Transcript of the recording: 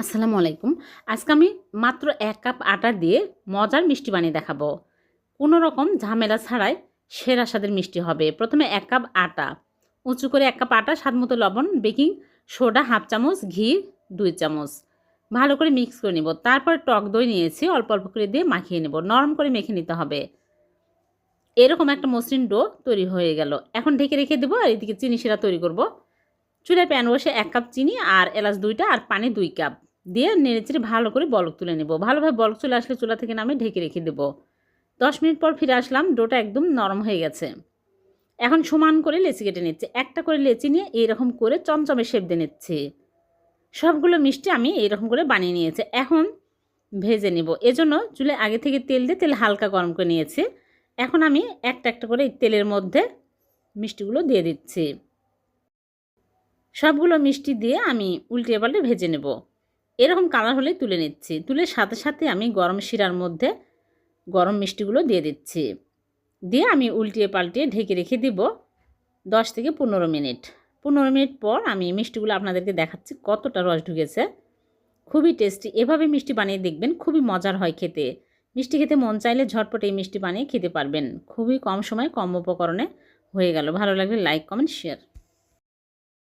আসসালামু আলাইকুম। আজকে আমি মাত্র ১ কাপ আটা দিয়ে মজার মিষ্টি বানিয়ে দেখাবো। কোনো রকম ঝামেলা ছাড়াই সেরা স্বাদের মিষ্টি হবে। প্রথমে ১ কাপ আটা, উঁচু করে ১ কাপ আটা, স্বাদমতো লবণ, বেকিং সোডা 1/2 চামচ, ঘি ২ চামচ। ভালো করে মিক্স করে নিব। তারপর টক দই নিয়েছি, অল্প, অল্প করে দিয়ে মাখিয়ে নেব। নরম করে মেখে নিতে হবে। এরকম একটা মসৃণ ডো তৈরি হয়ে গেল। এখন ঢেকে রেখে দেবো আর এদিকে চিনি শিরা তৈরি করব। চুলায় প্যান বসে ১ কাপ চিনি আর এলাচ ২টা আর পানি ২ কাপ দিয়ে নেড়েচেড়ে ভালো করে বলক তুলে নেব। ভালোভাবে বলক চলে আসলে চুলা থেকে নামিয়ে ঢেকে রেখে দেব। ১০ মিনিট পর ফিরে আসলাম, ডোটা একদম নরম হয়ে গেছে। এখন সমান করে লেচি কেটে নিচ্ছি। একটা করে লেচি নিয়ে এইরকম করে চমচমে শেপ দিয়ে নিচ্ছি। সবগুলো মিষ্টি আমি এইরকম করে বানিয়ে নিয়েছি। এখন ভেজে নেব। এজন্য চুলায় আগে থেকে তেল দিয়ে তেল হালকা গরম করে নিয়েছি। এখন আমি একটা একটা করে এই তেলের মধ্যে মিষ্টিগুলো দিয়ে দিচ্ছি। সবগুলো মিষ্টি দিয়ে আমি উল্টে পাল্টে ভেজে নেব। এরকম কালার হলেই তুলে নিচ্ছি। তুলে সাথে সাথে আমি গরম শিরার মধ্যে গরম মিষ্টিগুলো দিয়ে দিচ্ছি। দিয়ে আমি উল্টিয়ে পাল্টিয়ে ঢেকে রেখে দিব ১০ থেকে ১৫ মিনিট। ১৫ মিনিট পর আমি মিষ্টিগুলো আপনাদেরকে দেখাচ্ছি কতটা রস ঢুকেছে। খুবই টেস্টি। এভাবে মিষ্টি বানিয়ে দেখবেন, খুবই মজার হয় খেতে। মিষ্টি খেতে মন চাইলে ঝটপট এই মিষ্টি বানিয়ে খেতে পারবেন। খুবই কম সময় কম উপকরণে হয়ে গেল। ভালো লাগলে লাইক, কমেন্ট, শেয়ার।